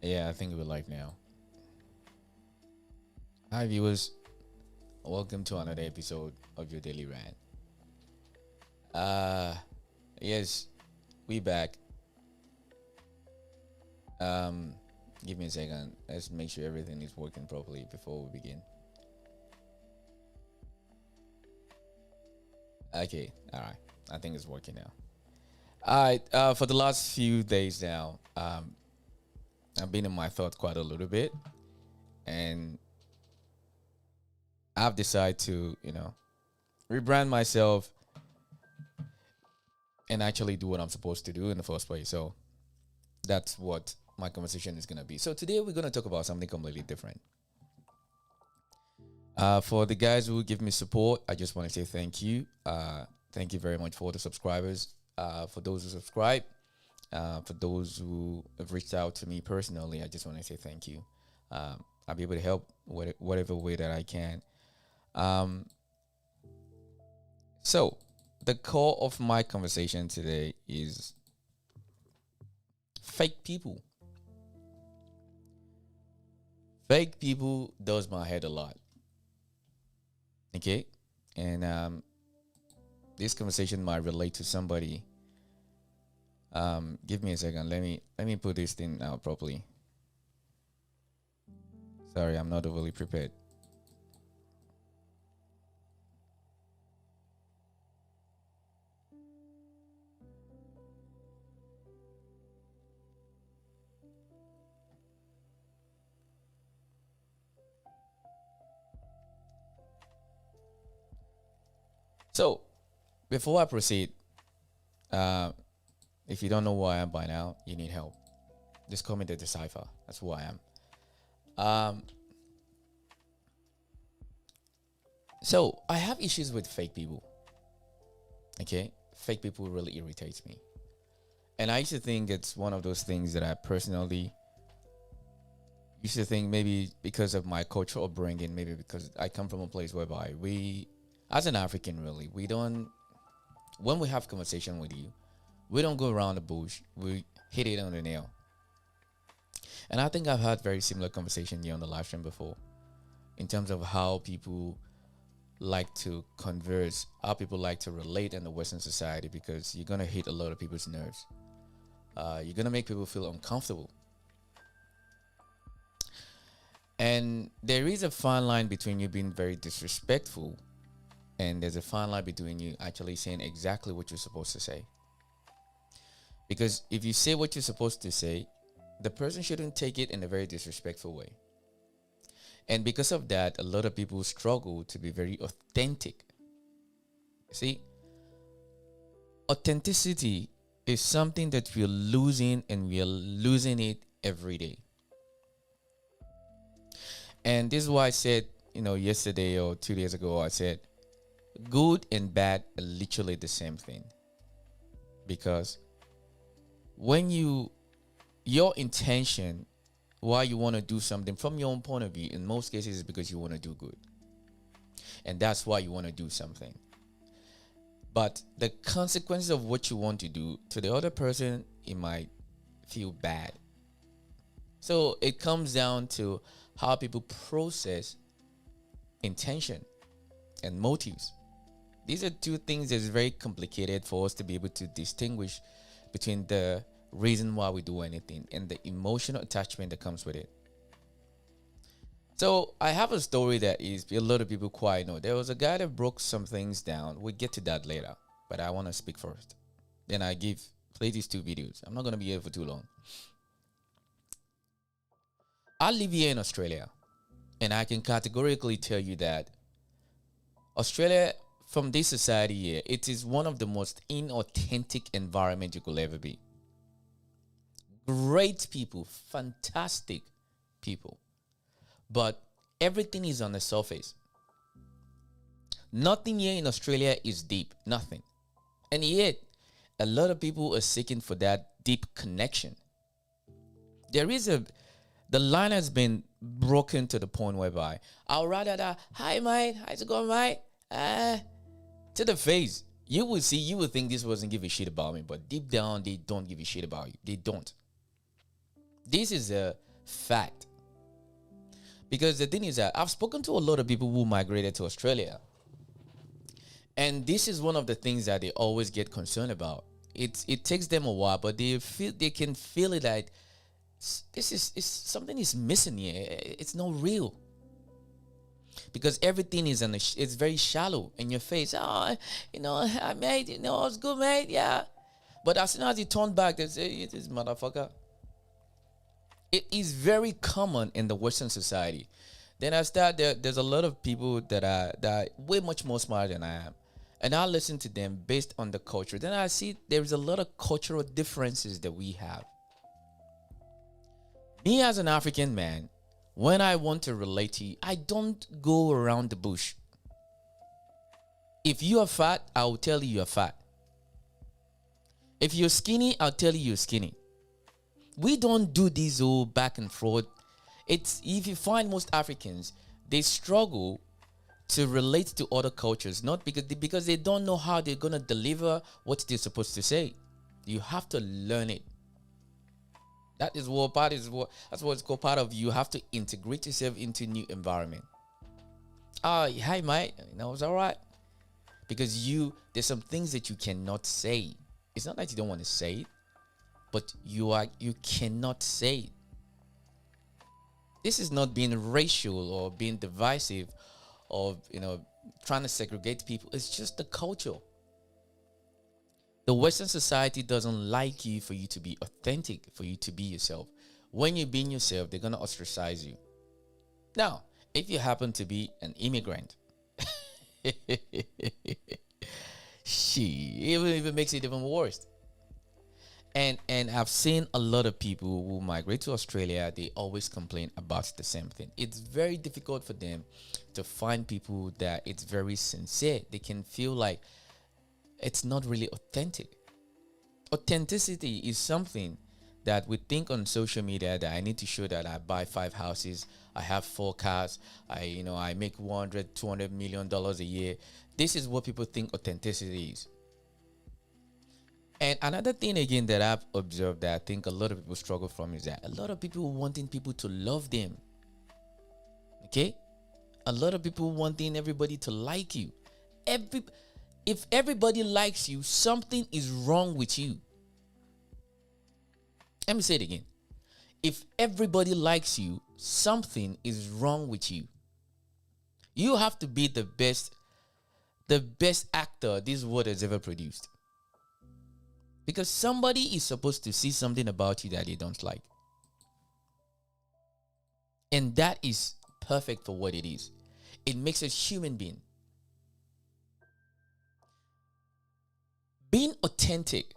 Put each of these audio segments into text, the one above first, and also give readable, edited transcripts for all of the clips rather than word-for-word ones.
Yeah, I think we're live now. Hi, viewers. Welcome to another episode of your daily rant. Uh, yes, we back. Um, Give me a second. Let's make sure everything is working properly before we begin. Okay, all right. I think it's working now. All right. For the last few days now, I've been in my thoughts quite a little bit, and I've decided to, rebrand myself and actually do what I'm supposed to do in the first place. So that's what my conversation is going to be. So today we're going to talk about something completely different. For the guys who give me support, I just want to say thank you. Thank you very much for the subscribers. For those who subscribe, for those who have reached out to me personally, I just want to say thank you. I'll be able to help whatever way that I can. So the core of my conversation today is fake people. Fake people does my head a lot. Okay, and this conversation might relate to somebody. Give me a second. Let me put this thing out properly. Sorry, I'm not overly prepared. So before I proceed, uh, if you don't know who I am by now, you need help. Just call me the Decipher. That's who I am. Um, so I have issues with fake people. Okay, fake people really irritates me, and I used to think it's one of those things that I personally used to think maybe because of my cultural upbringing, maybe because I come from a place whereby we, as an African, really, we don't. When we have conversation with you, we don't go around the bush. We hit it on the nail. And I think I've had very similar conversation here on the live stream before, in terms of how people like to converse, how people like to relate in the Western society, because you're gonna hit a lot of people's nerves. You're gonna make people feel uncomfortable, and there is a fine line between you being very disrespectful, and there's a fine line between you actually saying exactly what you're supposed to say. Because if you say what you're supposed to say, the person shouldn't take it in a very disrespectful way. And because of that, a lot of people struggle to be very authentic. See, authenticity is something that we're losing, and we're losing it every day. And this is why I said, yesterday or 2 days ago, I said, good and bad are literally the same thing. Because when your intention, why you want to do something from your own point of view, in most cases is because you want to do good, and that's why you want to do something. But the consequences of what you want to do, to the other person, it might feel bad. So it comes down to how people process intention and motives. These are two things that's very complicated for us to be able to distinguish between the reason why we do anything and the emotional attachment that comes with it. So I have a story that is a lot of people quite know. There was a guy that broke some things down. We'll get to that later, but I want to speak first. Then play these two videos. I'm not going to be here for too long. I live here in Australia, and I can categorically tell you that Australia, from this society here, it is one of the most inauthentic environment you could ever be. Great people, fantastic people, but everything is on the surface. Nothing here in Australia is deep, nothing. And yet, a lot of people are seeking for that deep connection. The line has been broken to the point whereby I'll rather that, hi mate, how's it going, mate? To the face. You will think this wasn't give a shit about me, but deep down, they don't give a shit about you. They don't. This is a Fact. Because the thing is that I've spoken to a lot of people who migrated to Australia. And this is one of the things that they always get concerned about. It takes them a while, but they can feel it that this is something is missing here. It's not real. Because everything is it's very shallow in your face. Oh, I made, it's good, mate. Yeah. But as soon as you turn back, they say, this motherfucker. It is very common in the Western society. Then I start there's a lot of people that are way much more smart than I am. And I listen to them based on the culture. Then I see there's a lot of cultural differences that we have. Me as an African man, when I want to relate to you, I don't go around the bush. If you are fat, I will tell you you're fat. If you're skinny, I'll tell you you're skinny. We don't do this all back and forth. It's if you find most Africans, they struggle to relate to other cultures, not because they don't know how they're gonna deliver what they're supposed to say. You have to learn it. That's what it's called part of you have to integrate yourself into new environment. Hi mate, it's all right. Because there's some things that you cannot say. It's not that you don't want to say it, but you cannot say it. This is not being racial or being divisive or trying to segregate people. It's just the culture. The Western society doesn't like you for you to be authentic, for you to be yourself. When you're being yourself, they're going to ostracize you. Now, if you happen to be an immigrant, it makes it even worse. And I've seen a lot of people who migrate to Australia, they always complain about the same thing. It's very difficult for them to find people that it's very sincere. They can feel like it's not really authentic. Authenticity is something that we think on social media that I need to show that I buy 5 houses, I have 4 cars, I make $200 million a year. This is what people think authenticity is. And another thing again that I've observed that I think a lot of people struggle from is that a lot of people wanting people to love them. Okay? A lot of people wanting everybody to like you. If everybody likes you, something is wrong with you. Let me say it again. If everybody likes you, something is wrong with you. You have to be the best actor this world has ever produced. Because somebody is supposed to see something about you that they don't like. And that is perfect for what it is. It makes us human being. Being authentic,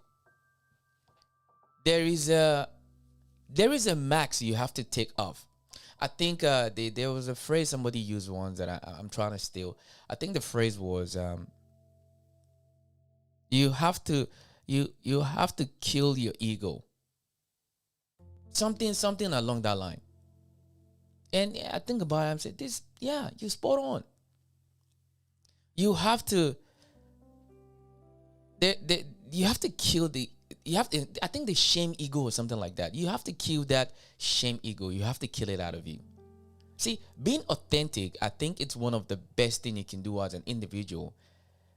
there is a max you have to take off. I think there was a phrase somebody used once that I'm trying to steal. I think the phrase was you have to kill your ego. Something along that line. And I think about it, I'm saying this, you're spot on. You have to you have to kill I think the shame ego or something like that. You have to kill that shame ego. You have to kill it out of you. See, being authentic, I think it's one of the best things you can do as an individual.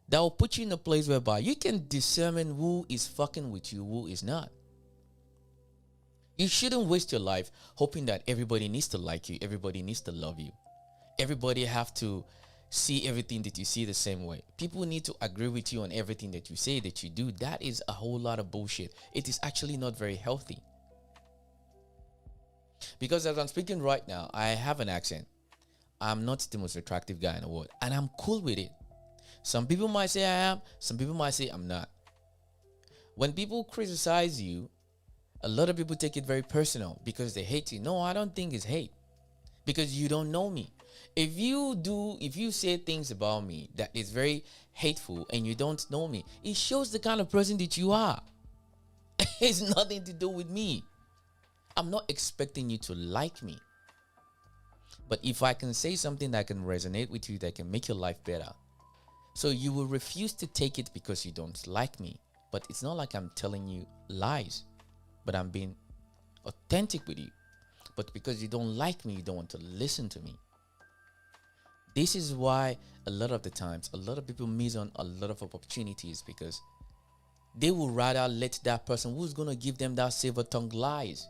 That will put you in a place whereby you can discern who is fucking with you, who is not. You shouldn't waste your life hoping that everybody needs to like you, everybody needs to love you. Everybody have to see everything that you see the same way. People need to agree with you on everything that you say, that you do. That is a whole lot of bullshit. It is actually not very healthy. Because as I'm speaking right now, I have an accent. I'm not the most attractive guy in the world, and I'm cool with it. Some people might say I am, some people might say I'm not. When people criticize you, a lot of people take it very personal because they hate you. No, I don't think it's hate. Because you don't know me. If you say things about me that is very hateful and you don't know me, it shows the kind of person that you are. It's nothing to do with me. I'm not expecting you to like me. But if I can say something that can resonate with you, that can make your life better, so you will refuse to take it because you don't like me. But it's not like I'm telling you lies, but I'm being authentic with you. but because you don't like me, you don't want to listen to me. This is why a lot of the times, a lot of people miss on a lot of opportunities because they will rather let that person who's going to give them that silver tongue lies.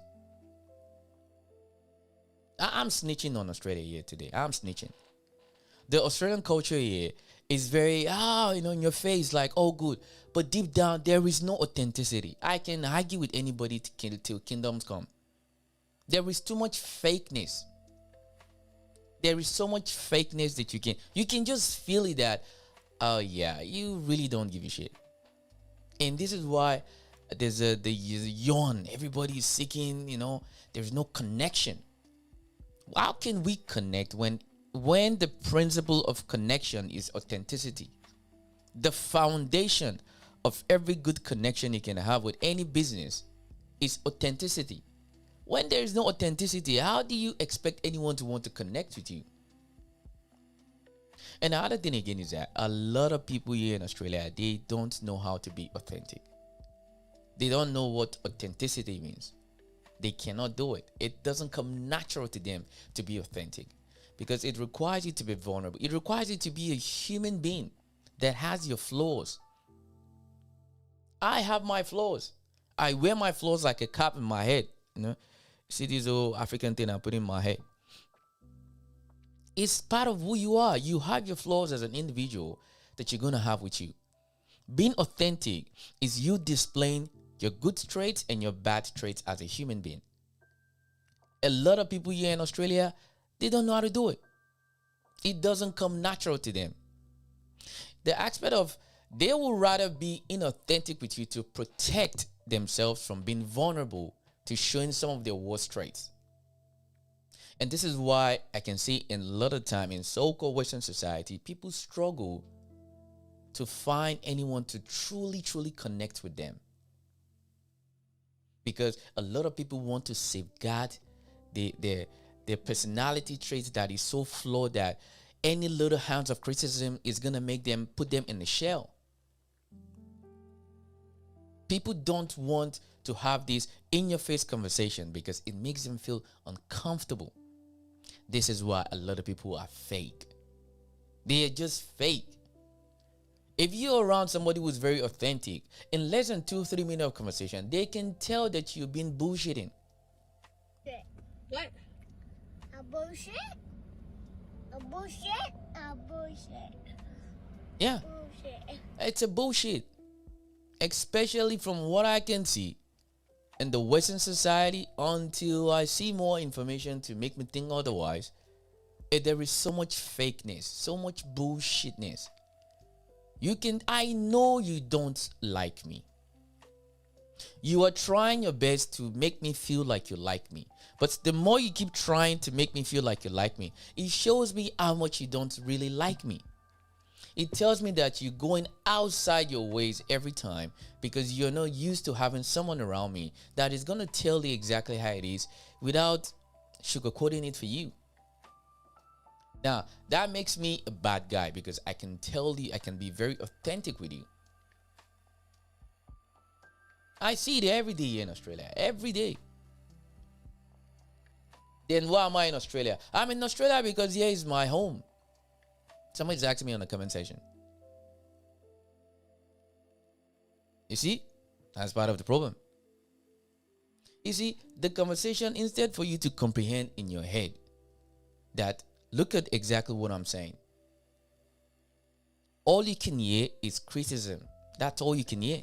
I'm snitching on Australia here today. I'm snitching. The Australian culture here is very, in your face, like, oh, good. But deep down, there is no authenticity. I can argue with anybody till kingdoms come. There is too much fakeness. There is so much fakeness that you can just feel it that, oh yeah, you really don't give a shit. And this is why there's the yawn. Everybody is seeking, there's no connection. How can we connect when the principle of connection is authenticity? The foundation of every good connection you can have with any business is authenticity. When there is no authenticity, how do you expect anyone to want to connect with you? And the other thing again is that a lot of people here in Australia, they don't know how to be authentic. They don't know what authenticity means. They cannot do it. It doesn't come natural to them to be authentic because it requires you to be vulnerable. It requires you to be a human being that has your flaws. I have my flaws. I wear my flaws like a cap in my head. See this old African thing I put in my head. It's part of who you are. You have your flaws as an individual that you're going to have with you. Being authentic is you displaying your good traits and your bad traits as a human being. A lot of people here in Australia, they don't know how to do it. It doesn't come natural to them. The aspect of they will rather be inauthentic with you to protect themselves from being vulnerable to showing some of their worst traits. And this is why I can see in a lot of time in so-called Western society, people struggle to find anyone to truly, truly connect with them. Because a lot of people want to safeguard their personality traits that is so flawed that any little ounce of criticism is going to make them put them in a shell. People don't want to have this in-your-face conversation because it makes them feel uncomfortable. This is why a lot of people are fake. They are just fake. If you're around somebody who's very authentic, in less than 2-3 minutes of conversation, they can tell that you've been bullshitting. What? A bullshit? A bullshit? A bullshit. Yeah. Bullshit. It's a bullshit. Especially from what I can see in the Western society, until I see more information to make me think otherwise, there is so much fakeness, so much bullshitness. I know you don't like me. You are trying your best to make me feel like you like me. But the more you keep trying to make me feel like you like me, it shows me how much you don't really like me. It tells me that you're going outside your ways every time because you're not used to having someone around me that is going to tell you exactly how it is without sugarcoating it for you. Now, that makes me a bad guy because I can tell you, I can be very authentic with you. I see it every day here in Australia. Every day. Then why am I in Australia? I'm in Australia because here is my home. Somebody's asking me on the comment section. You see? That's part of the problem. You see, the conversation, instead for you to comprehend in your head that look at exactly what I'm saying. All you can hear is criticism. That's all you can hear.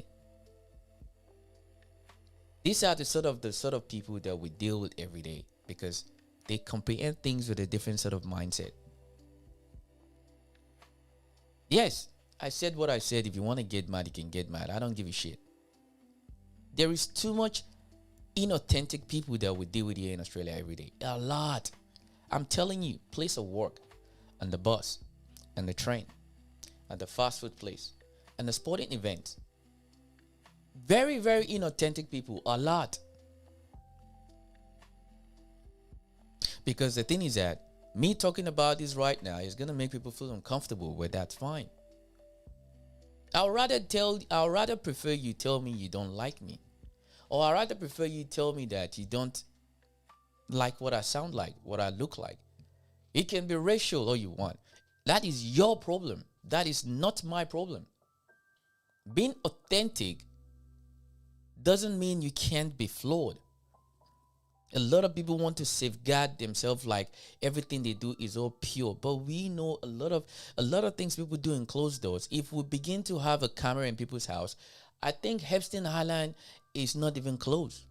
These are the sort of people that we deal with every day because they comprehend things with a different sort of mindset. Yes, I said what I said. If you want to get mad, you can get mad. I don't give a shit. There is too much inauthentic people that we deal with here in Australia every day. A lot. I'm telling you, place of work, on the bus, and the train, at the fast food place, and the sporting event. Very, very inauthentic people. A lot. Because the thing is that me talking about this right now is going to make people feel uncomfortable, but that's fine. I'd rather prefer you tell me you don't like me. Or I'd rather prefer you tell me that you don't like what I sound like, what I look like. It can be racial all you want. That is your problem. That is not my problem. Being authentic doesn't mean you can't be flawed. A lot of people want to safeguard themselves like everything they do is all pure, but we know a lot of things people do in closed doors. If we begin to have a camera in people's house, I think Epstein Island is not even closed.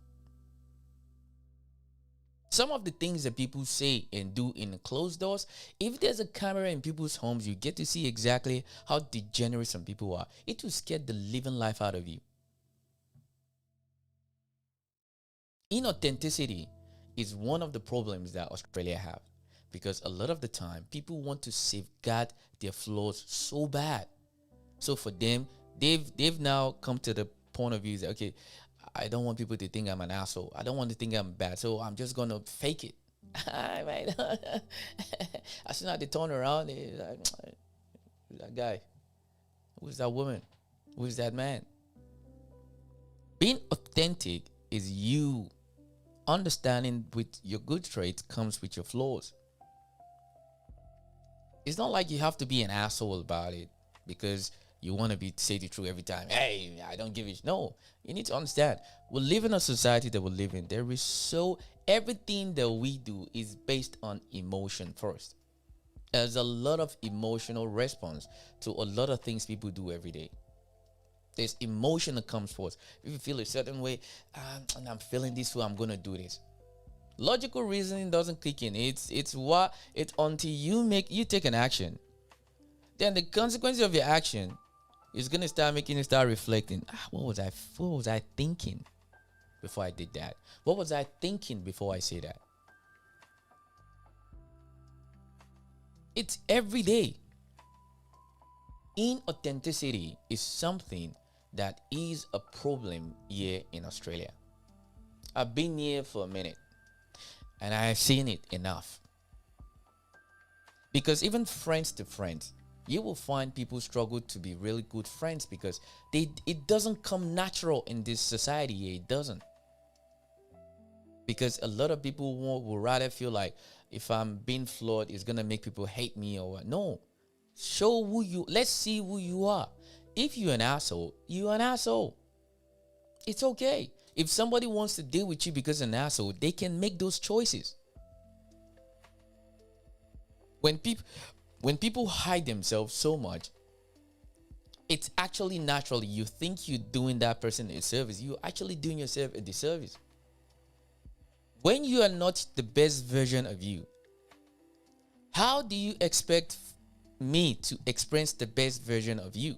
Some of the things that people say and do in closed doors, if there's a camera in people's homes, you get to see exactly how degenerate some people are. It will scare the living life out of you. Inauthenticity is one of the problems that Australia have, because a lot of the time people want to safeguard their flaws so bad. So for them, they've now come to the point of view that, okay, I don't want people to think I'm an asshole. I don't want to think I'm bad, so I'm just gonna fake it. Right? As soon as they turn around, they're like, who's that guy? Who's that woman? Who's that man? Being authentic is you understanding with your good traits comes with your flaws. It's not like you have to be an asshole about it because you want to say the truth every time. Hey, I don't give it. No, you need to understand. We live in a society that we live in. There is everything that we do is based on emotion first. There's a lot of emotional response to a lot of things people do every day. There's emotion that comes forth. If you feel a certain way, and I'm feeling this way, I'm gonna do this. Logical reasoning doesn't kick in. It's until you take an action. Then the consequence of your action is gonna start making you start reflecting. What was I thinking before I did that? What was I thinking before I say that? It's every day. Inauthenticity is something that is a problem here in Australia. I've been here for a minute and I have seen it enough. Because even friends to friends, you will find people struggle to be really good friends because it doesn't come natural in this society here. It doesn't. Because a lot of people will rather feel like if I'm being flawed, it's going to make people hate me or what. No. Let's see who you are. If you're an asshole, you're an asshole. It's okay. If somebody wants to deal with you because you're an asshole, they can make those choices. When people hide themselves so much, it's actually natural. You think you're doing that person a service. You're actually doing yourself a disservice. When you are not the best version of you, how do you expect me to experience the best version of you?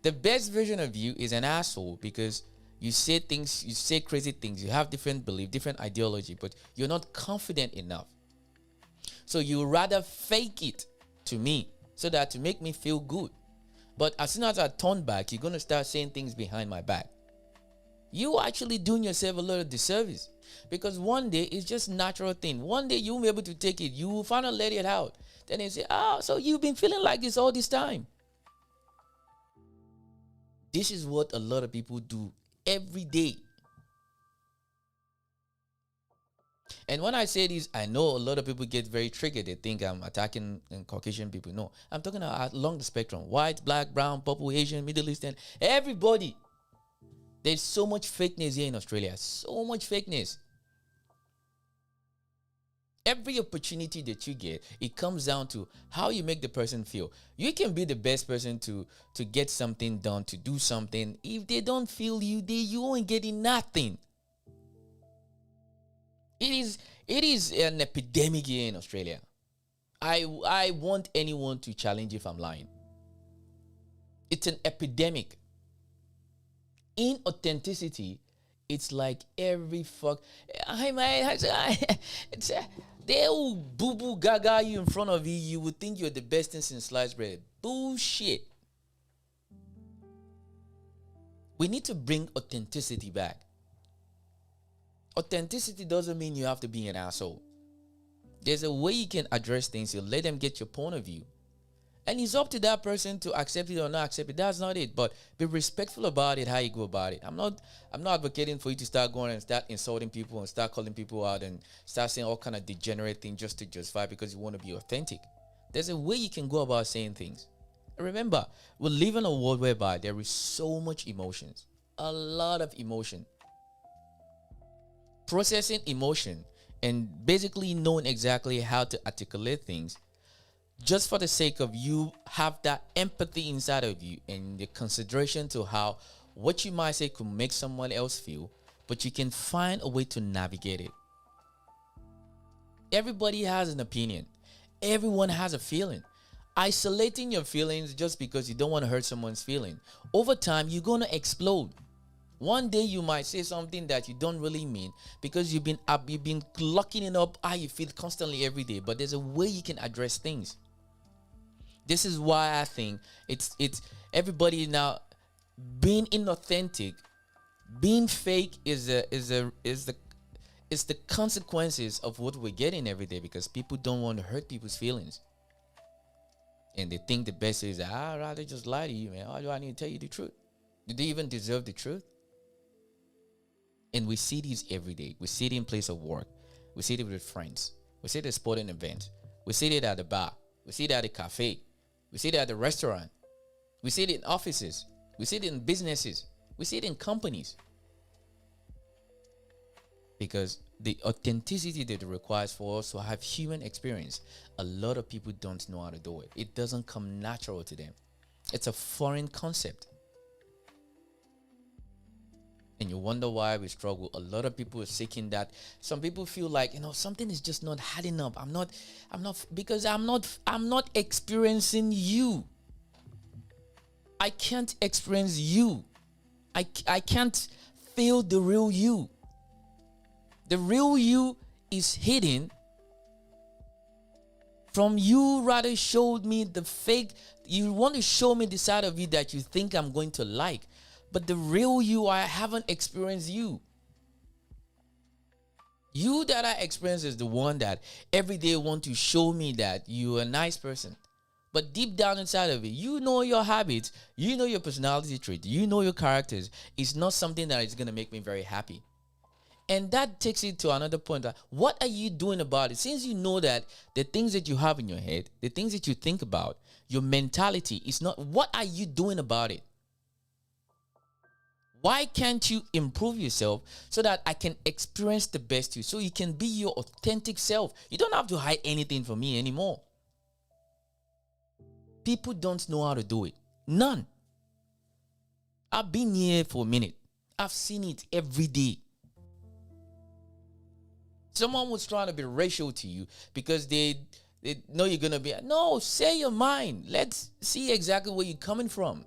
The best version of you is an asshole because you say things, you say crazy things, you have different belief, different ideology, but you're not confident enough. So you rather fake it to me so that to make me feel good. But as soon as I turn back, you're going to start saying things behind my back. You're actually doing yourself a lot of disservice because one day it's just a natural thing. One day you won't be able to take it. You will finally let it out. Then they say, so you've been feeling like this all this time. This is what a lot of people do every day. And when I say this, I know a lot of people get very triggered. They think I'm attacking Caucasian people. No, I'm talking about along the spectrum. White, black, brown, purple, Asian, Middle Eastern, everybody. There's so much fakeness here in Australia. So much fakeness. Every opportunity that you get, it comes down to how you make the person feel. You can be the best person to get something done, to do something. If they don't feel you, you ain't getting nothing. It is an epidemic here in Australia. I want anyone to challenge if I'm lying. It's an epidemic. Inauthenticity, it's like every fuck. They will boo boo gaga you in front of you. You would think you're the best thing since sliced bread. Bullshit. We need to bring authenticity back. Authenticity doesn't mean you have to be an asshole. There's a way you can address things. You let them get your point of view. And it's up to that person to accept it or not accept it. That's not it. But be respectful about it, how you go about it. I'm not advocating for you to start going and start insulting people and start calling people out and start saying all kind of degenerate things just to justify because you want to be authentic. There's a way you can go about saying things. Remember, we live in a world whereby there is so much emotions. A lot of emotion. Processing emotion and basically knowing exactly how to articulate things just for the sake of you have that empathy inside of you and the consideration to how what you might say could make someone else feel, but you can find a way to navigate it. Everybody has an opinion. Everyone has a feeling. Isolating your feelings just because you don't want to hurt someone's feeling, over time you're going to explode. One day you might say something that you don't really mean because you've been locking it up how you feel constantly every day. But there's a way you can address things. This is why I think it's everybody now being inauthentic, being fake is the consequences of what we're getting every day, because people don't want to hurt people's feelings. And they think the best is that I'd rather just lie to you, man. Why do I need to tell you the truth? Do they even deserve the truth? And we see these every day. We see it in place of work. We see it with friends. We see it at sporting events. We see it at the bar. We see it at the cafe. We see it at the restaurant. We see it in offices. We see it in businesses. We see it in companies. Because the authenticity that it requires for us to have human experience, a lot of people don't know how to do it. It doesn't come natural to them. It's a foreign concept. And you wonder why we struggle. A lot of people are seeking that. Some people feel like, something is just not hard enough. I'm not experiencing you. I can't experience you. I can't feel the real you. The real you is hidden from you. Rather showed me the fake. You want to show me the side of you that you think I'm going to like. But the real you, I haven't experienced you. You that I experience is the one that every day want to show me that you're a nice person. But deep down inside of it, you know your habits, you know your personality trait, you know your characters. It's not something that is going to make me very happy. And that takes it to another point. What are you doing about it? Since you know that the things that you have in your head, the things that you think about, your mentality is not, what are you doing about it? Why can't you improve yourself so that I can experience the best you, so you can be your authentic self? You don't have to hide anything from me anymore. People don't know how to do it. None. I've been here for a minute. I've seen it every day. Someone was trying to be racial to you because they know you're going to be. No, say your mind. Let's see exactly where you're coming from.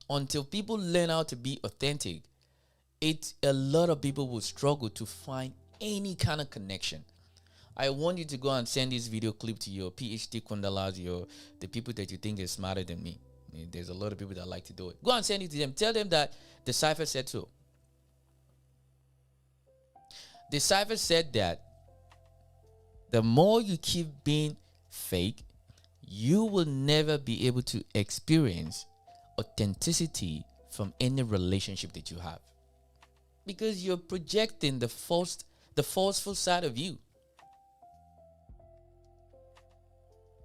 Until people learn how to be authentic, a lot of people will struggle to find any kind of connection. I want you to go and send this video clip to your PhD Kundalas, the people that you think is smarter than me. There's a lot of people that like to do it. Go and send it to them. Tell them that Decipher said so. Decipher said that the more you keep being fake, you will never be able to experience authenticity from any relationship that you have, because you're projecting the forceful side of you.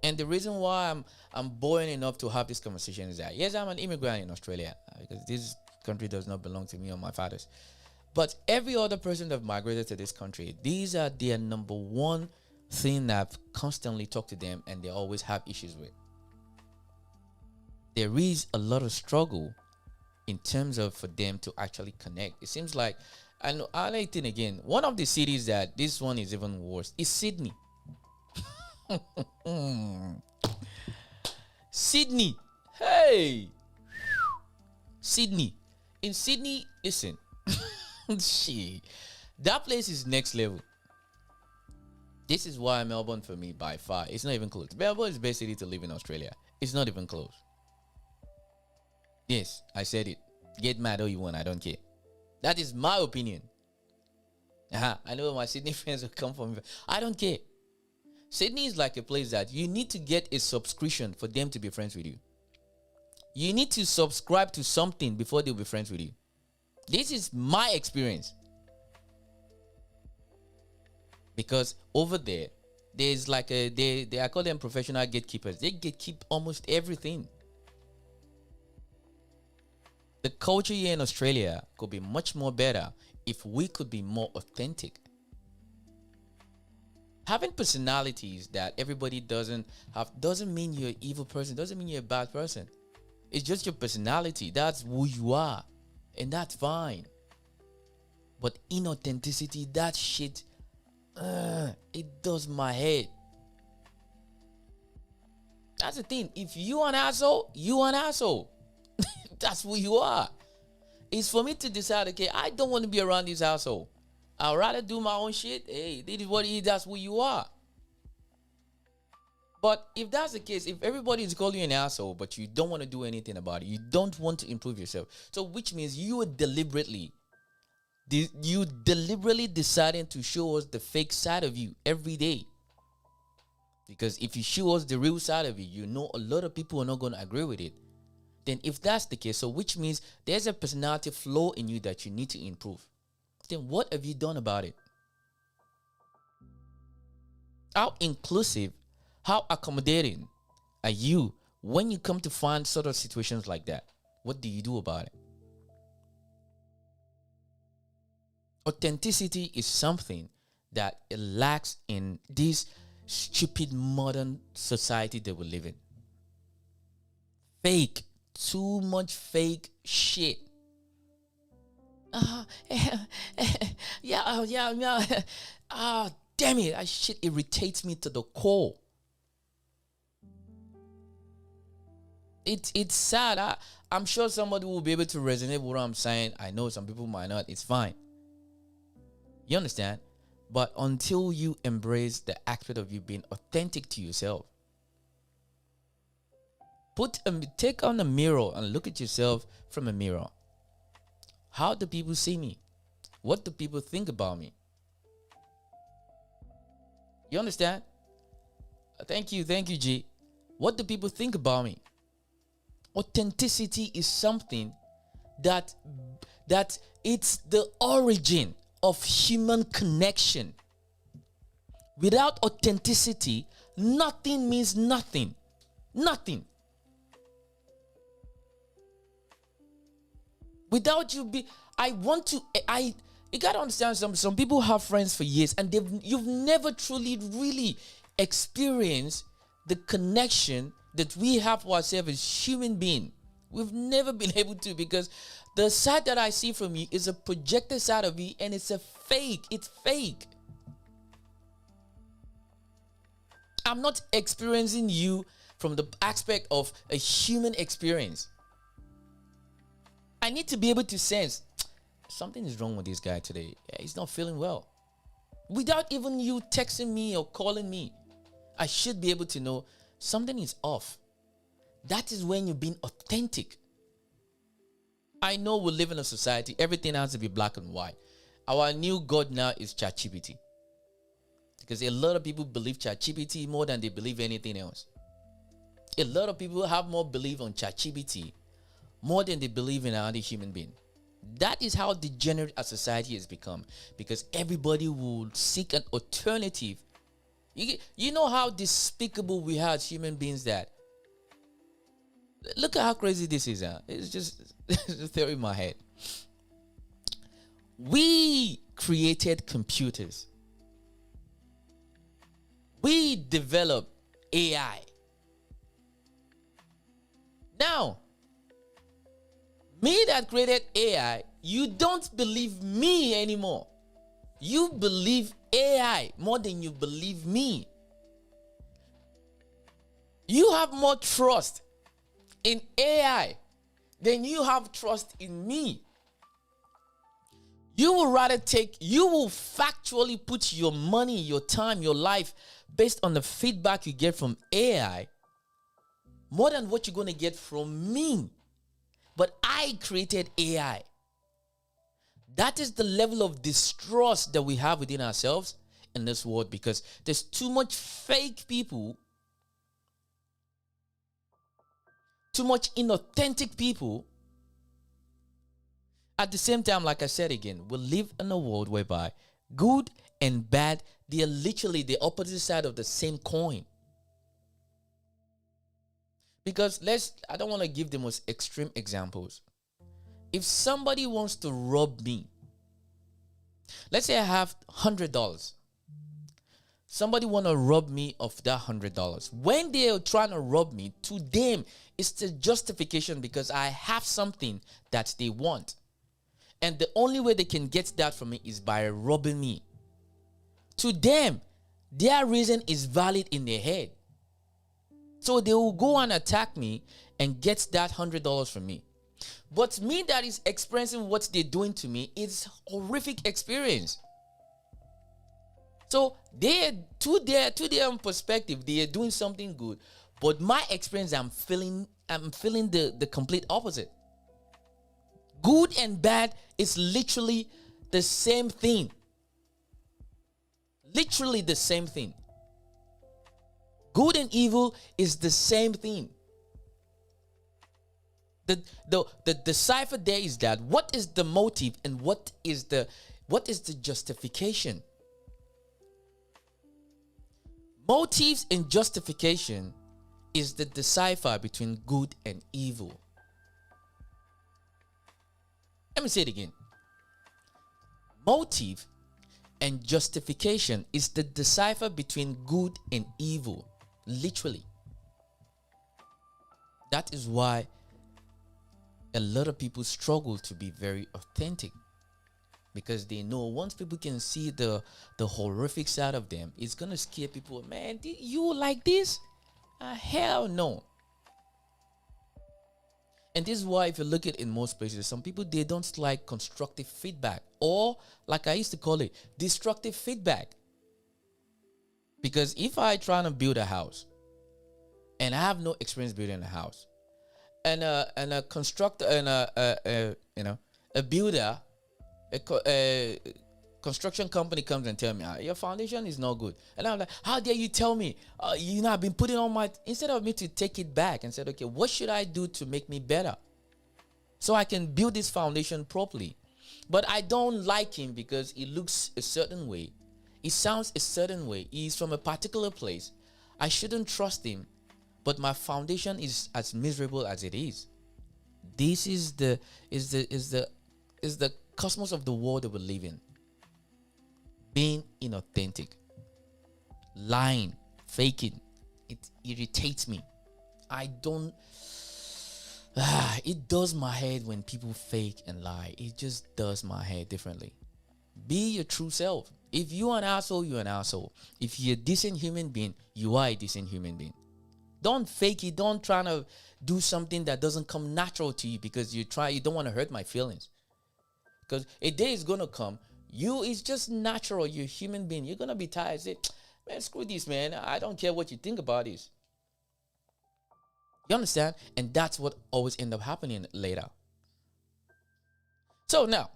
And the reason why I'm boring enough to have this conversation is that, yes, I'm an immigrant in Australia, because this country does not belong to me or my father's. But every other person that migrated to this country, these are their number one thing that I've constantly talked to them and they always have issues with. There is a lot of struggle in terms of for them to actually connect. It seems like, and I think again, one of the cities that this one is even worse is Sydney. Sydney. Hey. Sydney. In Sydney, listen. Shit. That place is next level. This is why Melbourne for me by far. It's not even close. Melbourne is best city to live in Australia. It's not even close. Yes, I said it. Get mad all you want. I don't care. That is my opinion. I know my Sydney friends will come from me. I don't care. Sydney is like a place that you need to get a subscription for them to be friends with you. You need to subscribe to something before they'll be friends with you. This is my experience. Because over there, there's like I call them professional gatekeepers. They gatekeep almost everything. The culture here in Australia could be much more better if we could be more authentic. Having personalities that everybody doesn't have doesn't mean you're an evil person, doesn't mean you're a bad person. It's just your personality. That's who you are. And that's fine. But inauthenticity, that shit, it does my head. That's the thing. If you an asshole, you an asshole. That's who you are. It's for me to decide, okay, I don't want to be around this asshole. I'd rather do my own shit. Hey, this is what it is. That's who you are. But if that's the case, if everybody is calling you an asshole, but you don't want to do anything about it, you don't want to improve yourself. So which means you are deliberately deciding to show us the fake side of you every day. Because if you show us the real side of you, you know a lot of people are not going to agree with it. Then if that's the case, so which means there's a personality flaw in you that you need to improve. Then what have you done about it? How inclusive, how accommodating are you when you come to find sort of situations like that? What do you do about it? Authenticity is something that it lacks in this stupid modern society that we live in. Fake. Too much fake shit. Yeah. Damn it. That shit irritates me to the core. It's sad. I'm sure somebody will be able to resonate with what I'm saying. I know some people might not. It's fine. You understand? But until you embrace the aspect of you being authentic to yourself, take on a mirror and look at yourself from a mirror. How do people see me? What do people think about me? You understand? Thank you, G. What do people think about me? Authenticity is something that it's the origin of human connection. Without authenticity, nothing means nothing. Nothing. Without you you gotta understand, some people have friends for years and you've never truly really experienced the connection that we have for ourselves as human beings. We've never been able to, because the side that I see from you is a projected side of you, and it's fake. It's fake. I'm not experiencing you from the aspect of a human experience. I need to be able to sense something is wrong with this guy today. He's not feeling well. Without even you texting me or calling me, I should be able to know something is off. That is when you're being authentic. I know we live in a society, everything has to be black and white. Our new God now is ChatGPT. Because a lot of people believe ChatGPT more than they believe anything else. A lot of people have more belief on ChatGPT more than they believe in another human being. That is how degenerate our society has become, because everybody will seek an alternative. You know how despicable we are as human beings that, look at how crazy this is. It's just a theory in my head. We created computers. We developed AI. Now, me that created AI, you don't believe me anymore. You believe AI more than you believe me. You have more trust in AI than you have trust in me. You will factually put your money, your time, your life based on the feedback you get from AI more than what you're going to get from me. But I created AI. That is the level of distrust that we have within ourselves. in this world because there's too much fake people, too much inauthentic people. At the same time, like I said again, we live in a world whereby good and bad, they are literally the opposite side of the same coin. Because I don't want to give the most extreme examples. If somebody wants to rob me, let's say I have $100. Somebody want to rob me of that $100. When they are trying to rob me, to them, it's the justification because I have something that they want. And the only way they can get that from me is by robbing me. To them, their reason is valid in their head. So they will go and attack me and get that $100 from me. But me that is experiencing what they're doing to me is horrific experience. So to their own perspective, they are doing something good. But my experience, I'm feeling the complete opposite. Good and bad is literally the same thing. Literally the same thing. Good and evil is the same thing. The decipher there is that what is the motive and what is the justification? Motives and justification is the decipher between good and evil. Let me say it again. Motive and justification is the decipher between good and evil. Literally. That is why a lot of people struggle to be very authentic. Because they know once people can see the horrific side of them, it's going to scare people. Man, you like this? Hell no. And this is why if you look at it in most places, some people, they don't like constructive feedback, or like I used to call it, destructive feedback. Because if I try to build a house and I have no experience building a house, and a constructor and a builder, a construction company comes and tell me, your foundation is not good, and I'm like, how dare you tell me? I've been putting on my, instead of me to take it back and say, okay, what should I do to make me better so I can build this foundation properly? But I don't like him because he looks a certain way, he sounds a certain way, he's from a particular place. I shouldn't trust him, but my foundation is as miserable as it is. This is the cosmos of the world that we live in. Being inauthentic, lying, faking, it irritates me. It does my head when people fake and lie. It just does my head differently. Be your true self. If you're an asshole, you're an asshole. If you're a decent human being, you are a decent human being. Don't fake it. Don't try to do something that doesn't come natural to you because you don't want to hurt my feelings. Because a day is gonna come, it's just natural, you're a human being. You're gonna be tired. Say, man, screw this, man. I don't care what you think about this. You understand? And that's what always end up happening later. So now,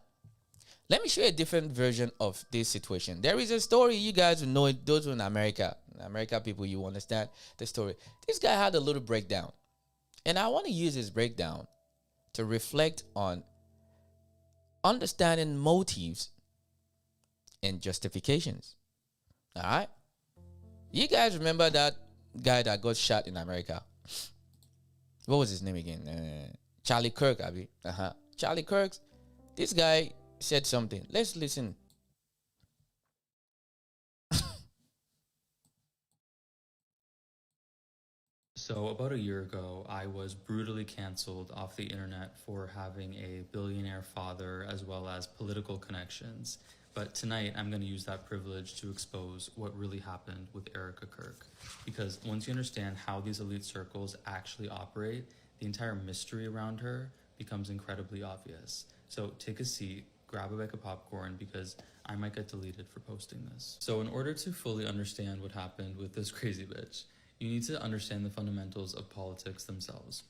let me show you a different version of this situation. There is a story, you guys will know it, those who are in America people, you understand the story. This guy had a little breakdown. And I want to use this breakdown to reflect on understanding motives and justifications. All right? You guys remember that guy that got shot in America? What was his name again? Charlie Kirk, Abby. Charlie Kirk. This guy said something. Let's listen. So about a year ago, I was brutally canceled off the internet for having a billionaire father as well as political connections. But tonight, I'm going to use that privilege to expose what really happened with Erica Kirk. Because once you understand how these elite circles actually operate, the entire mystery around her becomes incredibly obvious. So take a seat, grab a bag of popcorn, because I might get deleted for posting this. So in order to fully understand what happened with this crazy bitch, you need to understand the fundamentals of politics themselves.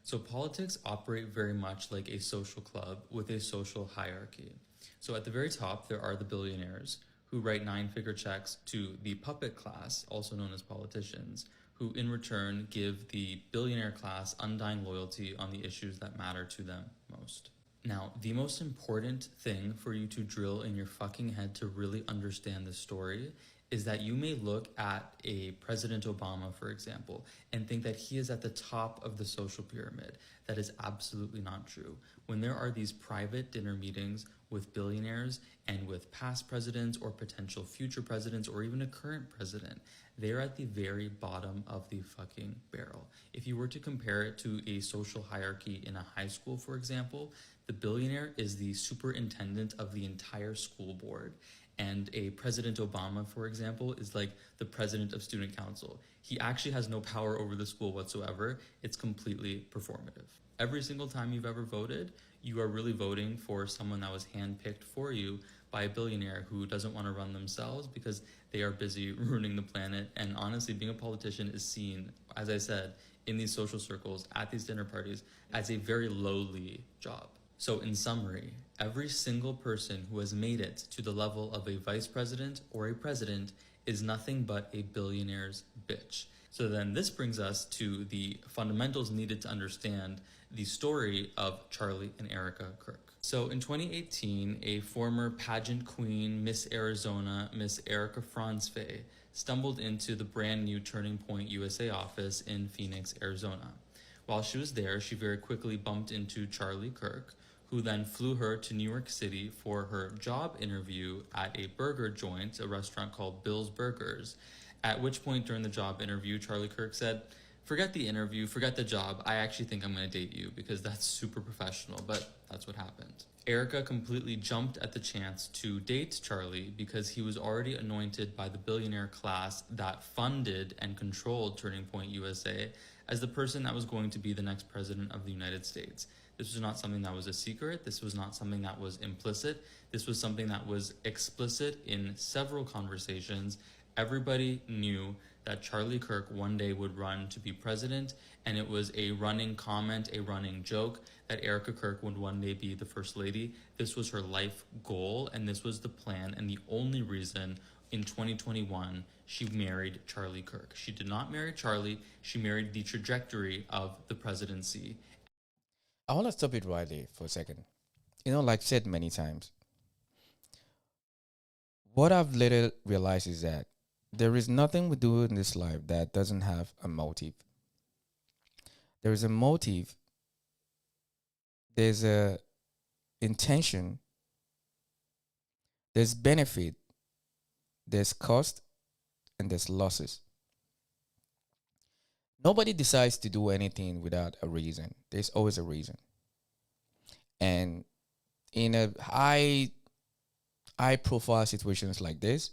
So politics operate very much like a social club with a social hierarchy. So at the very top, there are the billionaires who write 9-figure checks to the puppet class, also known as politicians, who in return give the billionaire class undying loyalty on the issues that matter to them most. Now, the most important thing for you to drill in your fucking head to really understand this story is that you may look at a President Obama, for example, and think that he is at the top of the social pyramid. That is absolutely not true. When there are these private dinner meetings with billionaires and with past presidents or potential future presidents or even a current president, they're at the very bottom of the fucking barrel. If you were to compare it to a social hierarchy in a high school, for example, the billionaire is the superintendent of the entire school board. And a President Obama, for example, is like the president of student council. He actually has no power over the school whatsoever. It's completely performative. Every single time you've ever voted, you are really voting for someone that was handpicked for you by a billionaire who doesn't want to run themselves because they are busy ruining the planet. And honestly, being a politician is seen, as I said, in these social circles, at these dinner parties, as a very lowly job. So in summary, every single person who has made it to the level of a vice president or a president is nothing but a billionaire's bitch. So then this brings us to the fundamentals needed to understand the story of Charlie and Erica Kirk. So in 2018, a former pageant queen, Miss Arizona, Miss Erica Franzfey, stumbled into the brand new Turning Point USA office in Phoenix, Arizona. While she was there, she very quickly bumped into Charlie Kirk, who then flew her to New York City for her job interview at a burger joint, a restaurant called Bill's Burgers. At which point during the job interview, Charlie Kirk said, "Forget the interview, forget the job. I actually think I'm going to date you," because that's super professional, but that's what happened. Erica completely jumped at the chance to date Charlie because he was already anointed by the billionaire class that funded and controlled Turning Point USA as the person that was going to be the next president of the United States. This was not something that was a secret. This was not something that was implicit. This was something that was explicit in several conversations. Everybody knew that Charlie Kirk one day would run to be president, and it was a running comment, a running joke that Erica Kirk would one day be the first lady. This was her life goal, and this was the plan, and the only reason in 2021 she married Charlie Kirk. She did not marry Charlie, she married the trajectory of the presidency. I want to stop it right there for a second. Like said many times, what I've later realized is that there is nothing we do in this life that doesn't have a motive. There is a motive, there's a intention, there's benefit, there's cost, and there's losses. Nobody decides to do anything without a reason. There's always a reason. And in a high profile situations like this,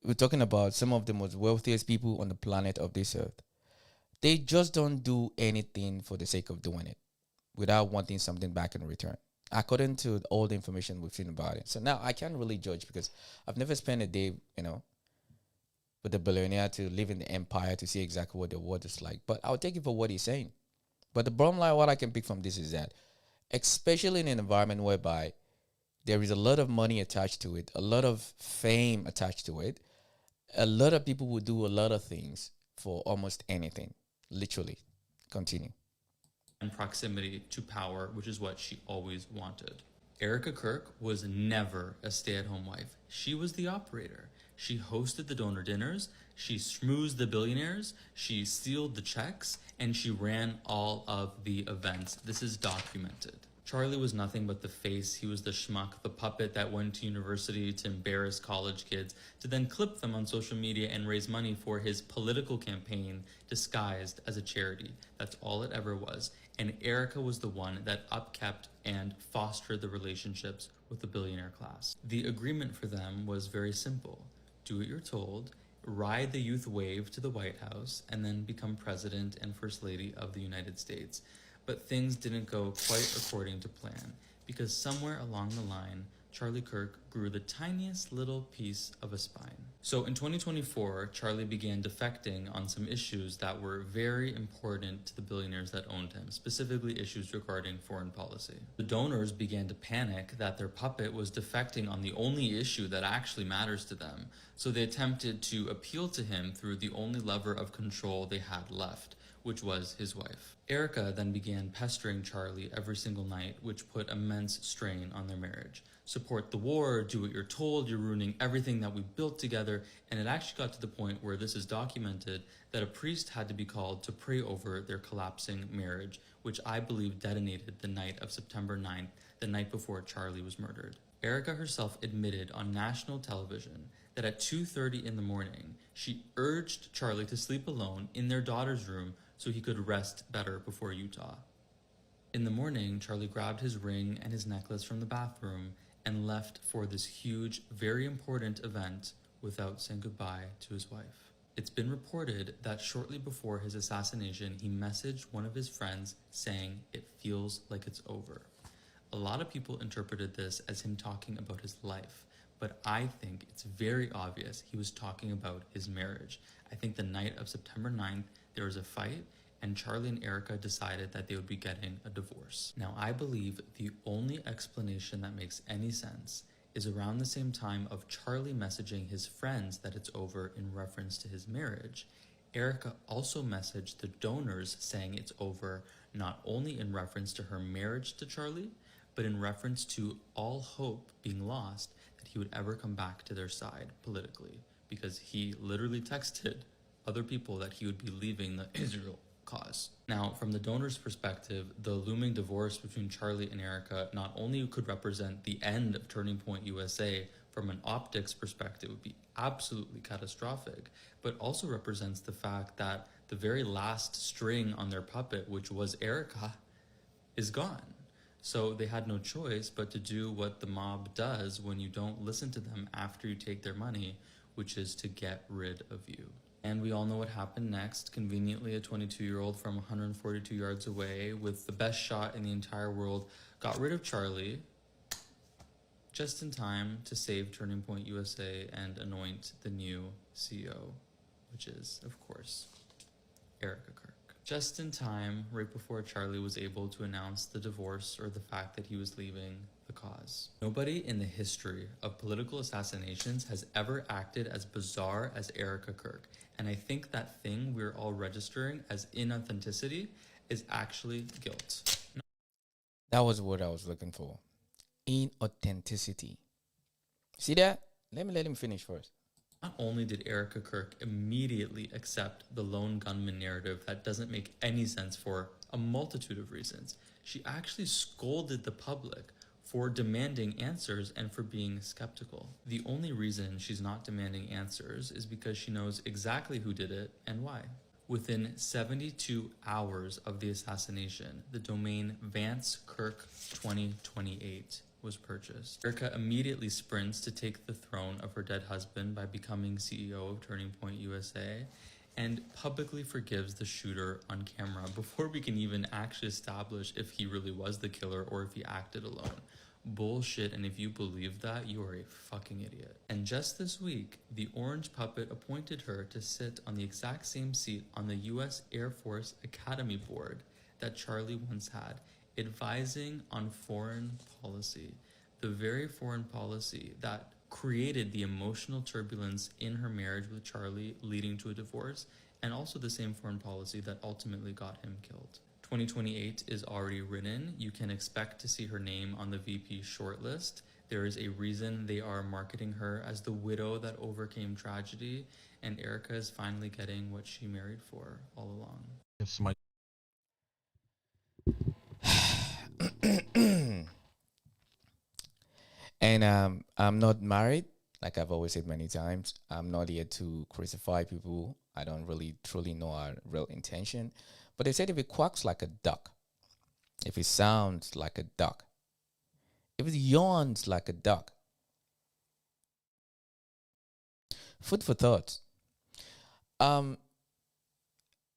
we're talking about some of the most wealthiest people on the planet of this earth. They just don't do anything for the sake of doing it without wanting something back in return, according to all the information we've seen about it. So now I can't really judge because I've never spent a day, with a billionaire to live in the empire to see exactly what the world is like. But I'll take it for what he's saying. But the bottom line, what I can pick from this is that, especially in an environment whereby there is a lot of money attached to it, a lot of fame attached to it, a lot of people will do a lot of things for almost anything, literally. Continue. And proximity to power, which is what she always wanted. Erica Kirk was never a stay-at-home wife. She was the operator. She hosted the donor dinners, she schmoozed the billionaires, she sealed the checks, and she ran all of the events. This is documented. Charlie was nothing but the face. He was the schmuck, the puppet that went to university to embarrass college kids, to then clip them on social media and raise money for his political campaign disguised as a charity. That's all it ever was. And Erica was the one that upkept and fostered the relationships with the billionaire class. The agreement for them was very simple. Do what you're told, ride the youth wave to the White House, and then become president and first lady of the United States. But things didn't go quite according to plan, because somewhere along the line, Charlie Kirk grew the tiniest little piece of a spine. So in 2024, Charlie began defecting on some issues that were very important to the billionaires that owned him, specifically issues regarding foreign policy. The donors began to panic that their puppet was defecting on the only issue that actually matters to them, so they attempted to appeal to him through the only lever of control they had left, which was his wife. Erica then began pestering Charlie every single night, which put immense strain on their marriage. Support the war, do what you're told, you're ruining everything that we built together. And it actually got to the point where this is documented that a priest had to be called to pray over their collapsing marriage, which I believe detonated the night of September 9th, the night before Charlie was murdered. Erica herself admitted on national television that at 2:30 in the morning, she urged Charlie to sleep alone in their daughter's room so he could rest better before Utah. In the morning, Charlie grabbed his ring and his necklace from the bathroom and left for this huge, very important event without saying goodbye to his wife. It's been reported that shortly before his assassination, he messaged one of his friends saying, "It feels like it's over." A lot of people interpreted this as him talking about his life, but I think it's very obvious he was talking about his marriage. I think the night of September 9th, there was a fight, and Charlie and Erica decided that they would be getting a divorce. Now, I believe the only explanation that makes any sense is around the same time of Charlie messaging his friends that it's over in reference to his marriage. Erica also messaged the donors saying it's over, not only in reference to her marriage to Charlie, but in reference to all hope being lost that he would ever come back to their side politically, because he literally texted other people that he would be leaving the Israel cause. Now, from the donor's perspective, the looming divorce between Charlie and Erica not only could represent the end of Turning Point USA from an optics perspective, would be absolutely catastrophic, but also represents the fact that the very last string on their puppet, which was Erica, is gone. So they had no choice but to do what the mob does when you don't listen to them after you take their money, which is to get rid of you. And we all know what happened next. Conveniently, a 22-year-old from 142 yards away with the best shot in the entire world got rid of Charlie just in time to save Turning Point USA and anoint the new CEO, which is, of course, Erica Kirk. Just in time, right before Charlie was able to announce the divorce or the fact that he was leaving the cause. Nobody in the history of political assassinations has ever acted as bizarre as Erica Kirk. And I think that thing we're all registering as inauthenticity is actually guilt. That was what I was looking for. Inauthenticity. See that? Let him finish first. Not only did Erica Kirk immediately accept the lone gunman narrative that doesn't make any sense for a multitude of reasons, she actually scolded the public for demanding answers and for being skeptical. The only reason she's not demanding answers is because she knows exactly who did it and why. Within 72 hours of the assassination, the domain Vance Kirk 2028 was purchased. Erica immediately sprints to take the throne of her dead husband by becoming CEO of Turning Point USA and publicly forgives the shooter on camera before we can even actually establish if he really was the killer or if he acted alone. Bullshit, and if you believe that, you are a fucking idiot. And just this week, the orange puppet appointed her to sit on the exact same seat on the US Air Force Academy Board that Charlie once had, advising on foreign policy, the very foreign policy that created the emotional turbulence in her marriage with Charlie, leading to a divorce, and also the same foreign policy that ultimately got him killed. 2028 is already written. You can expect to see her name on the VP shortlist. There is a reason they are marketing her as the widow that overcame tragedy, and Erica is finally getting what she married for all along. If my And I'm not married, like I've always said many times. I'm not here to crucify people. I don't really truly know our real intention. But they said if it quacks like a duck, if it sounds like a duck, if it yawns like a duck, food for thought.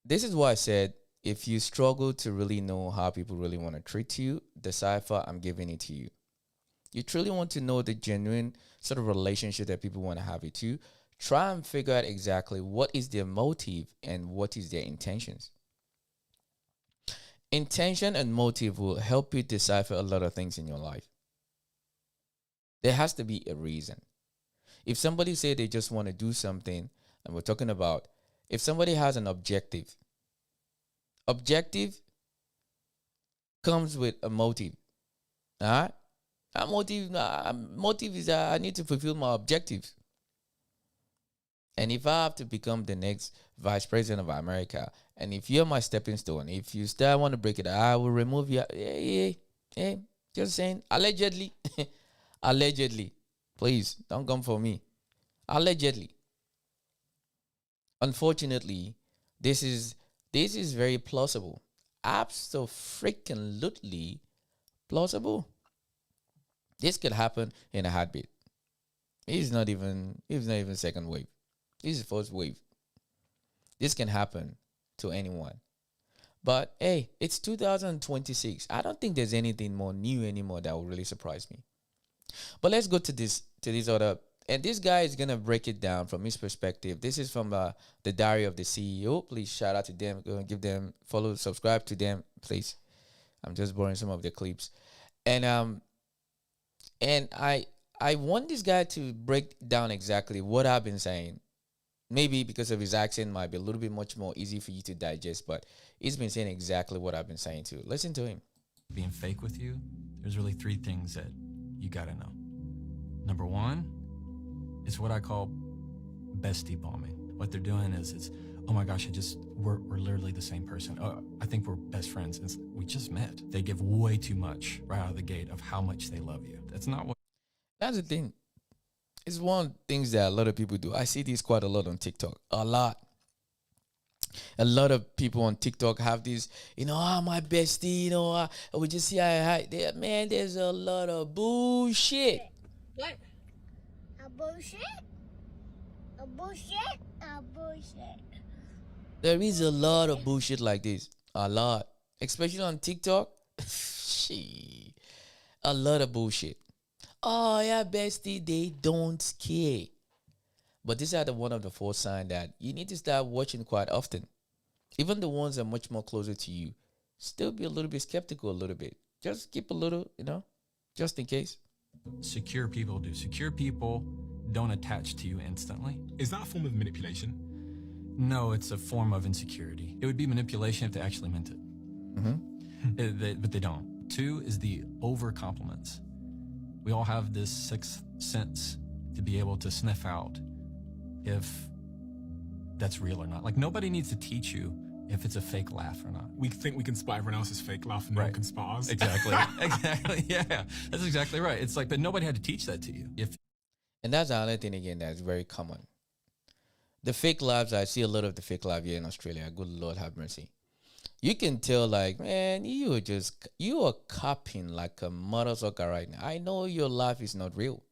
This is why I said if you struggle to really know how people really want to treat you, Decipher, I'm giving it to you. You truly want to know the genuine sort of relationship that people want to have with you, try and figure out exactly what is their motive and what is their intentions. Intention and motive will help you decipher a lot of things in your life. There has to be a reason. If somebody say they just want to do something, and we're talking about if somebody has an objective, objective comes with a motive. All right? Motive is I need to fulfill my objectives. And if I have to become the next vice president of America, and if you're my stepping stone, if you still want to break it, I will remove you. Hey, just saying, allegedly, allegedly. Please don't come for me. Allegedly. Unfortunately, this is very plausible. Absolutely plausible. This could happen in a heartbeat. It's not even second wave. This is first wave. This can happen to anyone. But hey, it's 2026. I don't think there's anything more new anymore that will really surprise me. But let's go to this other. And this guy is gonna break it down from his perspective. This is from the Diary of the CEO. Please shout out to them. Go and give them follow, subscribe to them, please. I'm just borrowing some of the clips, and I want this guy to break down exactly what I've been saying. Maybe because of his accent, might be a little bit much more easy for you to digest. But he's been saying exactly what I've been saying too. Listen to him. Being fake with you, there's really three things that you gotta know. Number one, it's what I call bestie bombing. What they're doing is it's, oh my gosh, we're literally the same person. I think we're best friends. We just met. They give way too much right out of the gate of how much they love you. That's not what. That's the thing. It's one of the things that a lot of people do. I see this quite a lot on TikTok. A lot. A lot of people on TikTok have this, my bestie, we just see hi. Man, there's a lot of bullshit. What? A bullshit. A bullshit. A bullshit. There is a lot of bullshit like this. A lot. Especially on TikTok. A lot of bullshit. Oh, yeah, bestie, they don't care. But these are one of the four signs that you need to start watching quite often. Even the ones that are much more closer to you, still be a little bit skeptical a little bit. Just keep a little, just in case. Secure people do. Secure people don't attach to you instantly. Is that a form of manipulation? No, it's a form of insecurity. It would be manipulation if they actually meant it. But they don't. Two is the over compliments. We all have this sixth sense to be able to sniff out if that's real or not. Like, nobody needs to teach you if it's a fake laugh or not. We think we can spot everyone else's fake laugh and no one can spot ours. Exactly. Exactly. Yeah, that's exactly right. It's like, but nobody had to teach that to you. And that's another thing again that's very common. The fake laughs, I see a lot of the fake laugh here in Australia. Good Lord have mercy. You can tell, like, man, you are copying like a motherfucker right now. I know your laugh is not real.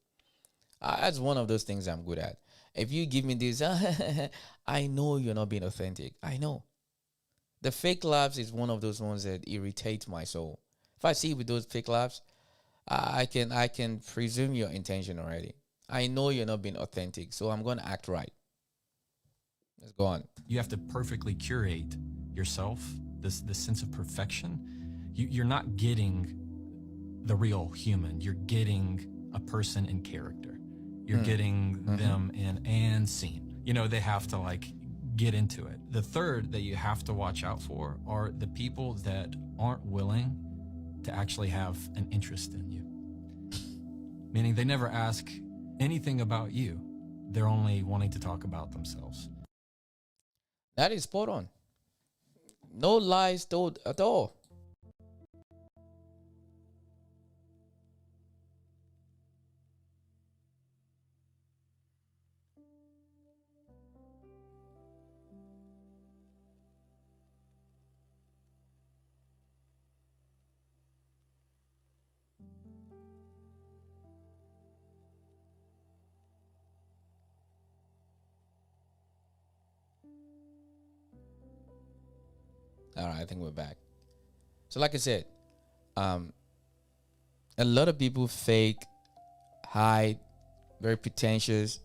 That's one of those things I'm good at. If you give me this, I know you're not being authentic. I know. The fake laughs is one of those ones that irritates my soul. If I see with those fake laughs, I can presume your intention already. I know you're not being authentic, so I'm going to act right. Let's go on. You have to perfectly curate yourself, this sense of perfection. You're not getting the real human. You're getting a person in character. You're getting them in and seen. They have to get into it. The third that you have to watch out for are the people that aren't willing to actually have an interest in you. Meaning they never ask anything about you. They're only wanting to talk about themselves. That is spot on. No lies told at all. All right, I think we're back. So like I said, a lot of people fake, hide, very pretentious.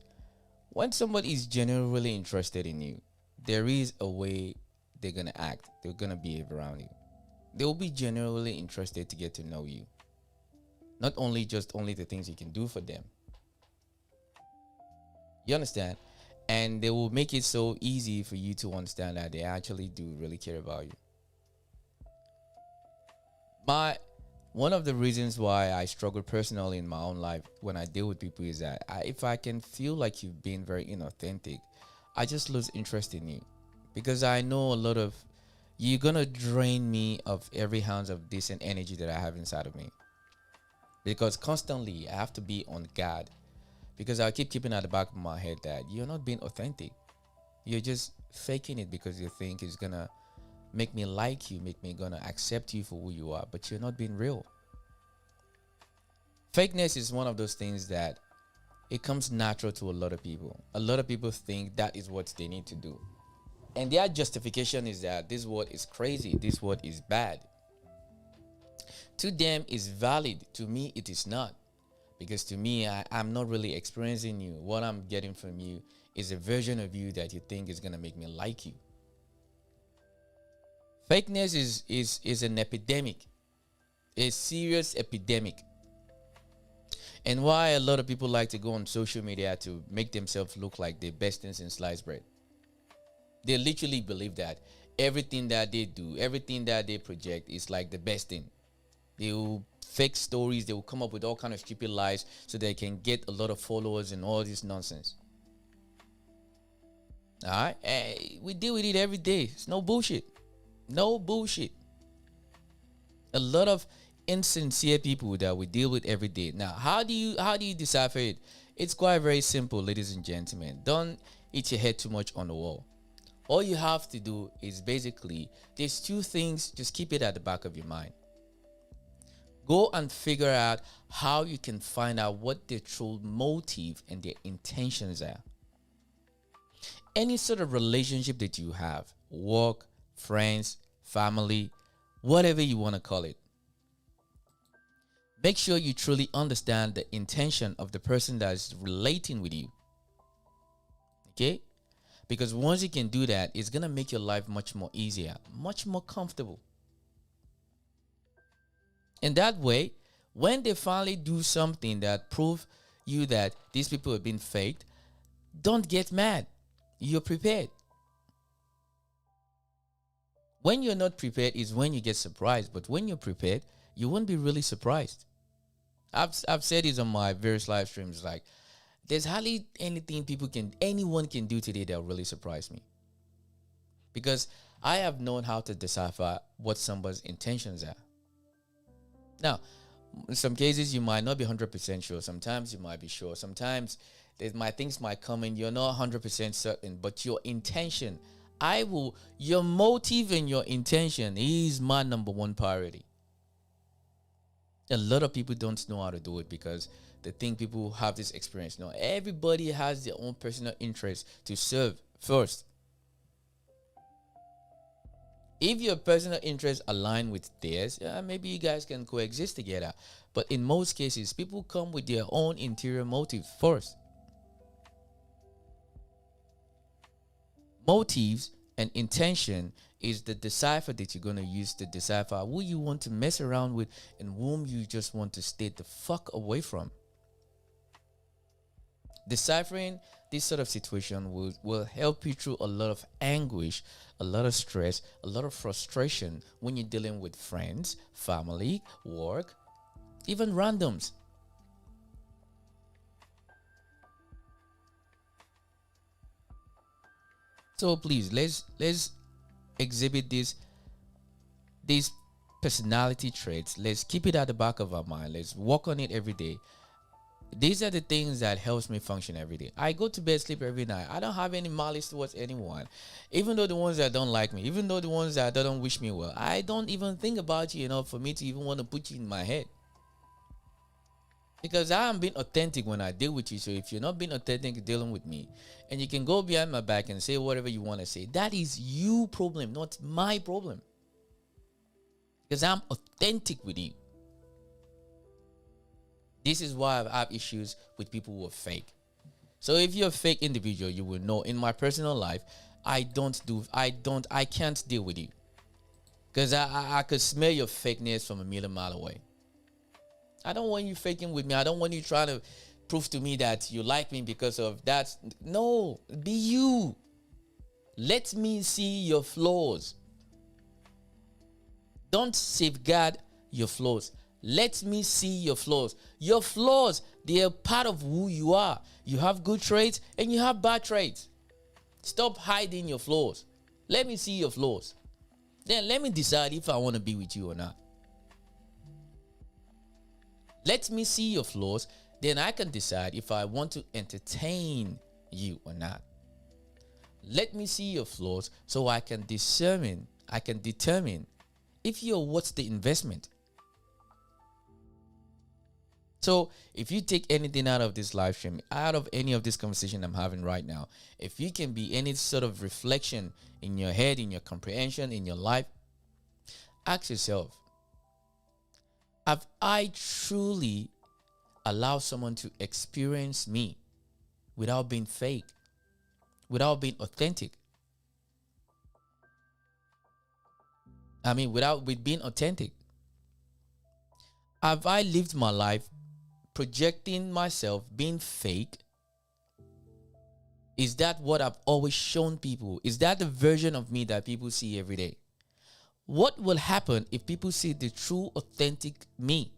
When somebody is genuinely interested in you, there is a way they're gonna act. They're gonna behave around you. They will be genuinely interested to get to know you. Not only the things you can do for them. You understand? And they will make it so easy for you to understand that they actually do really care about you. One of the reasons why I struggle personally in my own life when I deal with people is that if I can feel like you've been very inauthentic, I just lose interest in you, because I know a lot of you're gonna drain me of every ounce of decent energy that I have inside of me, because constantly I have to be on guard, because I keep keeping at the back of my head that you're not being authentic. You're just faking it because you think it's gonna make me like you, make me gonna accept you for who you are, but you're not being real. Fakeness is one of those things that it comes natural to a lot of people. A lot of people think that is what they need to do. And their justification is that this word is crazy, this word is bad. To them, it's valid. To me, it is not. Because to me, I'm not really experiencing you. What I'm getting from you is a version of you that you think is going to make me like you. Fakeness is an epidemic, a serious epidemic. And why a lot of people like to go on social media to make themselves look like the best things in sliced bread. They literally believe that everything that they do, everything that they project is like the best thing. They will fake stories, they will come up with all kind of stupid lies so they can get a lot of followers and all this nonsense. All right? Hey, we deal with it every day. It's no bullshit. No bullshit. A lot of insincere people that we deal with every day. Now, how do you decipher it? It's quite very simple, ladies and gentlemen. Don't hit your head too much on the wall. All you have to do is basically, there's two things, just keep it at the back of your mind. Go and figure out how you can find out what their true motive and their intentions are. Any sort of relationship that you have, work, friends, family, whatever you want to call it, make sure you truly understand the intention of the person that is relating with you. Okay? Because once you can do that, it's going to make your life much more easier, much more comfortable. And that way, when they finally do something that proves you that these people have been faked, don't get mad. You're prepared. When you're not prepared is when you get surprised. But when you're prepared, you won't be really surprised. I've said this on my various live streams, like, there's hardly anything anyone can do today that will really surprise me. Because I have known how to decipher what somebody's intentions are. Now, in some cases, you might not be 100% sure. Sometimes you might be sure. Sometimes things might come in, you're not 100% certain. But your intention, your motive and your intention is my number one priority. A lot of people don't know how to do it because they think people have this experience. No, everybody has their own personal interest to serve first. If your personal interests align with theirs, maybe you guys can coexist together. But in most cases, people come with their own interior motive first. Motives and intention is the decipher that you're going to use to decipher who you want to mess around with and whom you just want to stay the fuck away from. Deciphering this sort of situation will help you through a lot of anguish, a lot of stress, a lot of frustration when you're dealing with friends, family, work, even randoms. So please, let's exhibit these personality traits. Let's keep it at the back of our mind. Let's work on it every day. These are the things that helps me function every day. I go to bed, sleep every night. I don't have any malice towards anyone. Even though the ones that don't like me, even though the ones that don't wish me well, I don't even think about you enough for me to even want to put you in my head. Because I am being authentic when I deal with you. So if you're not being authentic dealing with me, and you can go behind my back and say whatever you want to say, that is your problem, not my problem. Because I'm authentic with you. This is why I have issues with people who are fake. So if you're a fake individual, you will know in my personal life, I can't deal with you. Because I could smell your fakeness from a million miles away. I don't want you faking with me. I don't want you trying to prove to me that you like me because of that. No, be you. Let me see your flaws. Don't safeguard your flaws. Let me see your flaws. Your flaws, they are part of who you are. You have good traits and you have bad traits. Stop hiding your flaws. Let me see your flaws. Then let me decide if I want to be with you or not. Let me see your flaws. Then I can decide if I want to entertain you or not. Let me see your flaws so I can determine if you're worth the investment. So if you take anything out of this live stream, out of any of this conversation I'm having right now, if you can be any sort of reflection in your head, in your comprehension, in your life, ask yourself, have I truly allowed someone to experience me without being fake, without being authentic? With being authentic. Have I lived my life projecting myself, being fake? Is that what I've always shown people? Is that the version of me that people see every day? What will happen if people see the true, authentic me?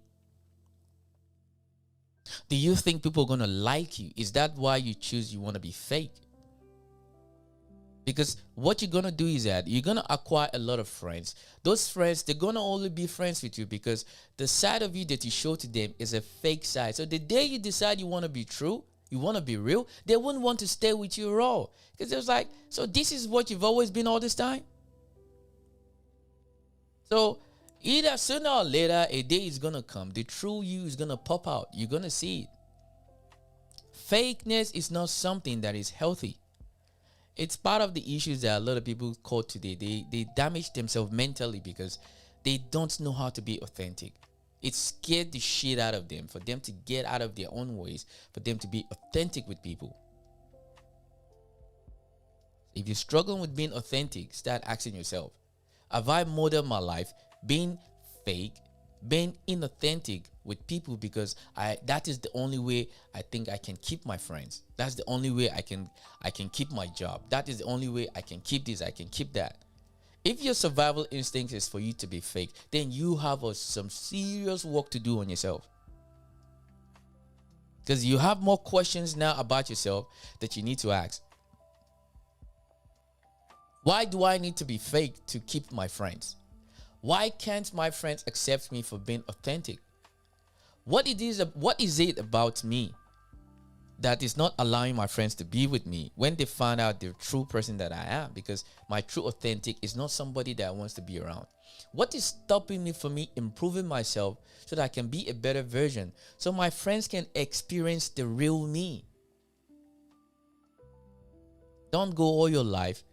Do you think people are going to like you? Is that why you want to be fake? Because what you're going to do is that you're going to acquire a lot of friends. Those friends, they're going to only be friends with you because the side of you that you show to them is a fake side. So the day you decide you want to be true, you want to be real, they wouldn't want to stay with you at all. Because it was like, so this is what you've always been all this time? So either sooner or later, a day is going to come. The true you is going to pop out. You're going to see it. Fakeness is not something that is healthy. It's part of the issues that a lot of people caught today. They damage themselves mentally because they don't know how to be authentic. It scared the shit out of them for them to get out of their own ways, for them to be authentic with people. If you're struggling with being authentic, start asking yourself, have I modeled my life being fake, being inauthentic with people because that is the only way I think I can keep my friends. That's the only way I can keep my job. That is the only way I can keep this, I can keep that. If your survival instinct is for you to be fake, then you have some serious work to do on yourself. Because you have more questions now about yourself that you need to ask. Why do I need to be fake to keep my friends? Why can't my friends accept me for being authentic? What is it about me that is not allowing my friends to be with me when they find out the true person that I am? Because my true authentic is not somebody that wants to be around. What is stopping me from improving myself so that I can be a better version, so my friends can experience the real me? Don't go all your life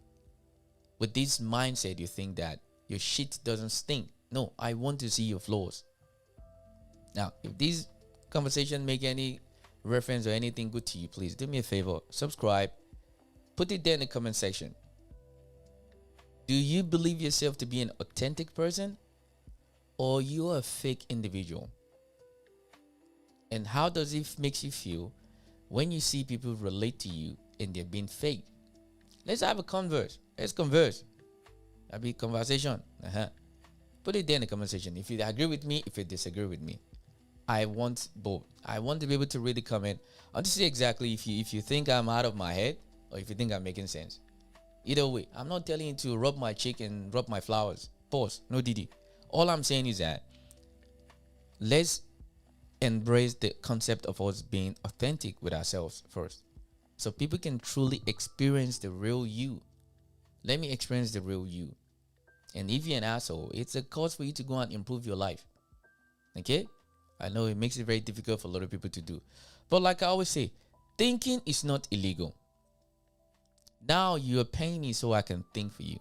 with this mindset. You think that your shit doesn't stink. No, I want to see your flaws. Now, if these conversations make any reference or anything good to you, please do me a favor. Subscribe. Put it there in the comment section. Do you believe yourself to be an authentic person, or you are a fake individual? And how does it make you feel when you see people relate to you and they're being fake? Let's have a converse. Let's converse. That'll be conversation. Put it there in the comment section. If you agree with me, if you disagree with me. I want both. I want to be able to really comment. I want to see exactly if you think I'm out of my head or if you think I'm making sense. Either way, I'm not telling you to rub my cheek and rub my flowers. Pause. No Didi. All I'm saying is that let's embrace the concept of us being authentic with ourselves first, so people can truly experience the real you. Let me experience the real you. And if you're an asshole, it's a cause for you to go and improve your life. Okay? I know it makes it very difficult for a lot of people to do. But like I always say, thinking is not illegal. Now you're paying me so I can think for you.